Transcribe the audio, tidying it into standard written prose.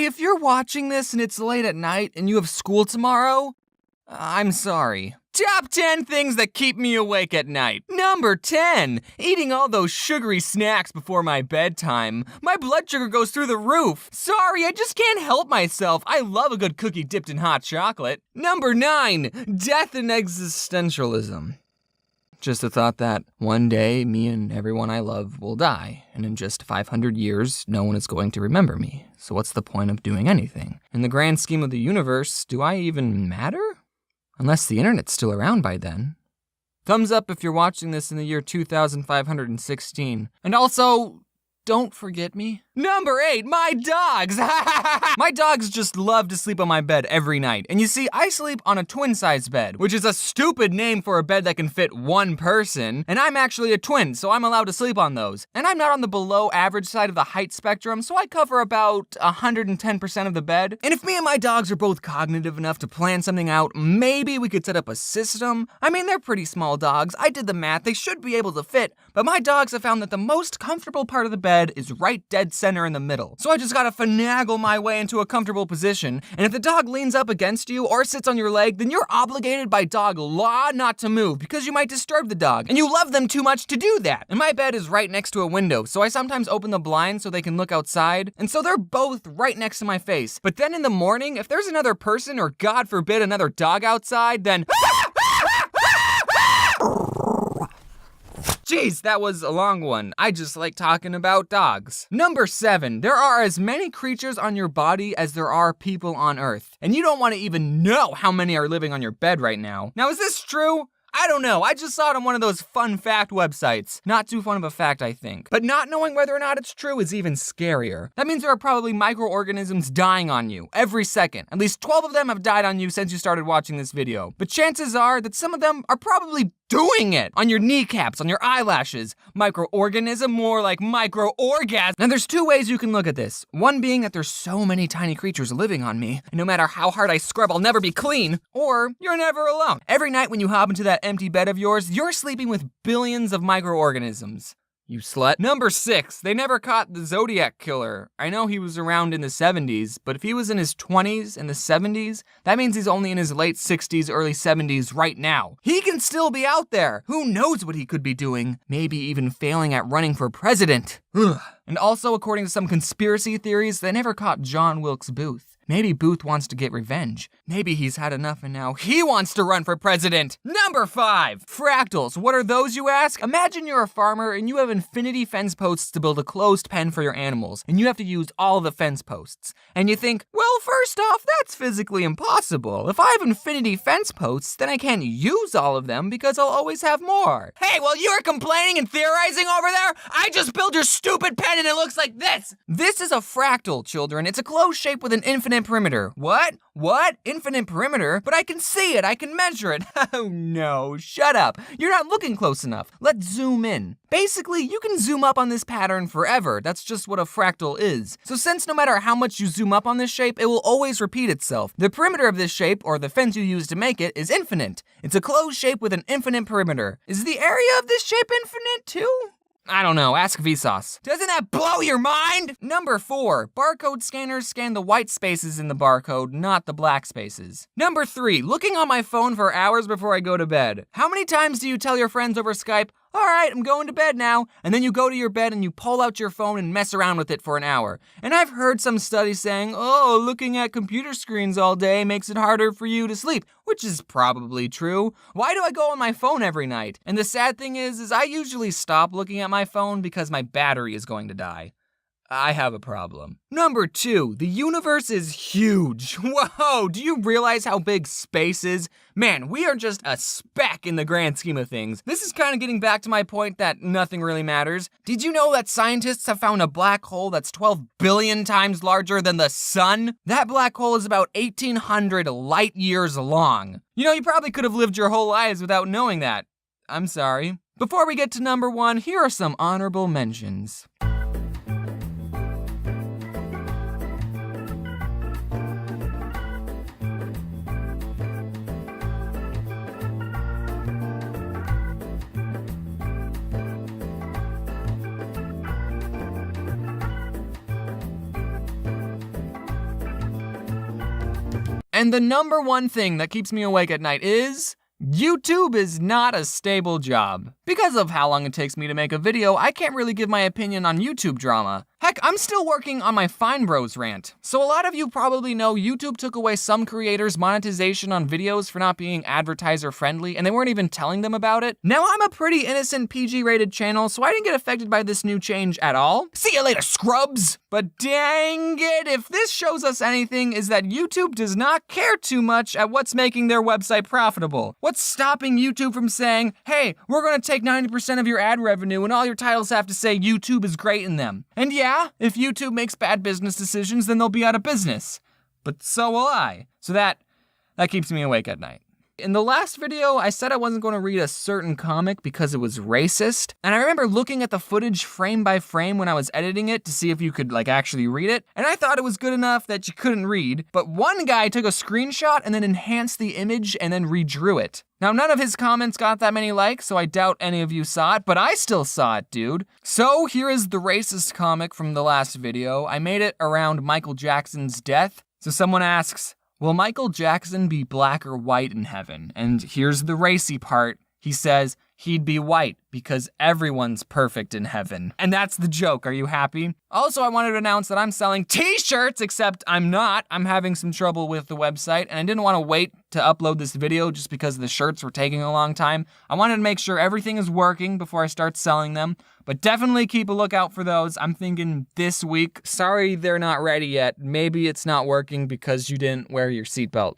Hey, if you're watching this and it's late at night and you have school tomorrow, I'm sorry. Top 10 things that keep me awake at night. Number 10, eating all those sugary snacks before my bedtime. My blood sugar goes through the roof. Sorry, I just can't help myself. I love a good cookie dipped in hot chocolate. Number 9, death and existentialism. Just the thought that one day me and everyone I love will die, and in just 500 years, no one is going to remember me. So what's the point of doing anything? In the grand scheme of the universe, do I even matter? Unless the internet's still around by then. Thumbs up if you're watching this in the year 2516. And also, don't forget me. Number 8, my dogs. My dogs just love to sleep on my bed every night. And you see, I sleep on a twin-size bed, which is a stupid name for a bed that can fit one person. And I'm actually a twin, so I'm allowed to sleep on those. And I'm not on the below average side of the height spectrum, so I cover about 110% of the bed. And if me and my dogs are both cognitive enough to plan something out, maybe we could set up a system. I mean, they're pretty small dogs. I did the math. They should be able to fit. But my dogs have found that the most comfortable part of the bed is right dead center in the middle. So I just gotta finagle my way into a comfortable position, and if the dog leans up against you or sits on your leg, then you're obligated by dog law not to move because you might disturb the dog, and you love them too much to do that. And my bed is right next to a window, so I sometimes open the blinds so they can look outside, and so they're both right next to my face. But then in the morning, if there's another person or God forbid another dog outside, then Jeez, that was a long one. I just like talking about dogs. Number 7, there are as many creatures on your body as there are people on Earth. And you don't want to even know how many are living on your bed right now. Now, is this true? I don't know, I just saw it on one of those fun fact websites. Not too fun of a fact, I think. But not knowing whether or not it's true is even scarier. That means there are probably microorganisms dying on you every second. At least 12 of them have died on you since you started watching this video. But chances are that some of them are probably doing it on your kneecaps, on your eyelashes. Microorganism, more like micro-orgasm. Now there's 2 ways you can look at this. One being that there's so many tiny creatures living on me, and no matter how hard I scrub, I'll never be clean. Or you're never alone. Every night when you hop into that empty bed of yours, you're sleeping with billions of microorganisms. You slut. Number 6, they never caught the Zodiac Killer. I know he was around in the 70s, but if he was in his 20s in the 70s, that means he's only in his late 60s, early 70s right now. He can still be out there. Who knows what he could be doing? Maybe even failing at running for president. Ugh. And also, according to some conspiracy theories, they never caught John Wilkes Booth. Maybe Booth wants to get revenge. Maybe he's had enough and now he wants to run for president. Number 5, fractals. What are those, you ask? Imagine you're a farmer and you have infinity fence posts to build a closed pen for your animals, and you have to use all the fence posts. And you think, well, first off, that's physically impossible. If I have infinity fence posts, then I can't use all of them because I'll always have more. Hey, while you're complaining and theorizing over there, I just built your stupid pen and it looks like this. This is a fractal, children. It's a closed shape with an infinite perimeter. What? What? Infinite perimeter? But I can see it, I can measure it. Oh no, shut up. You're not looking close enough. Let's zoom in. Basically, you can zoom up on this pattern forever. That's just what a fractal is. So since no matter how much you zoom up on this shape, it will always repeat itself. The perimeter of this shape, or the fence you use to make it, is infinite. It's a closed shape with an infinite perimeter. Is the area of this shape infinite too? I don't know, ask Vsauce. Doesn't that blow your mind? Number 4, barcode scanners scan the white spaces in the barcode, not the black spaces. Number 3, looking on my phone for hours before I go to bed. How many times do you tell your friends over Skype, all right, I'm going to bed now, and then you go to your bed and you pull out your phone and mess around with it for an hour? And I've heard some studies saying, oh, looking at computer screens all day makes it harder for you to sleep, which is probably true. Why do I go on my phone every night? And the sad thing is I usually stop looking at my phone because my battery is going to die. I have a problem. Number 2, the universe is huge. Whoa, do you realize how big space is? Man, we are just a speck in the grand scheme of things. This is kind of getting back to my point that nothing really matters. Did you know that scientists have found a black hole that's 12 billion times larger than the sun? That black hole is about 1,800 light years long. You know, you probably could have lived your whole lives without knowing that. I'm sorry. Before we get to number 1, here are some honorable mentions. And the number one thing that keeps me awake at night is YouTube is not a stable job. Because of how long it takes me to make a video, I can't really give my opinion on YouTube drama. Heck, I'm still working on my Fine Bros rant. So a lot of you probably know YouTube took away some creators' monetization on videos for not being advertiser friendly, and they weren't even telling them about it. Now I'm a pretty innocent PG-rated channel, so I didn't get affected by this new change at all. See you later, scrubs! But dang it, if this shows us anything, is that YouTube does not care too much at what's making their website profitable. What's stopping YouTube from saying, hey, we're gonna take 90% of your ad revenue and all your titles have to say YouTube is great in them. And yeah, if YouTube makes bad business decisions, then they'll be out of business. But so will I. So that keeps me awake at night. In the last video, I said I wasn't going to read a certain comic because it was racist. And I remember looking at the footage frame by frame when I was editing it to see if you could actually read it. And I thought it was good enough that you couldn't read. But one guy took a screenshot and then enhanced the image and then redrew it. Now, none of his comments got that many likes, so I doubt any of you saw it, but I still saw it, dude. So here is the racist comic from the last video. I made it around Michael Jackson's death. So someone asks, will Michael Jackson be black or white in heaven? And here's the racy part. He says he'd be white because everyone's perfect in heaven. And that's the joke. Are you happy? Also, I wanted to announce that I'm selling t-shirts, except I'm not. I'm having some trouble with the website, and I didn't want to wait to upload this video just because the shirts were taking a long time. I wanted to make sure everything is working before I start selling them. But definitely keep a lookout for those. I'm thinking this week. Sorry they're not ready yet. Maybe it's not working because you didn't wear your seatbelt.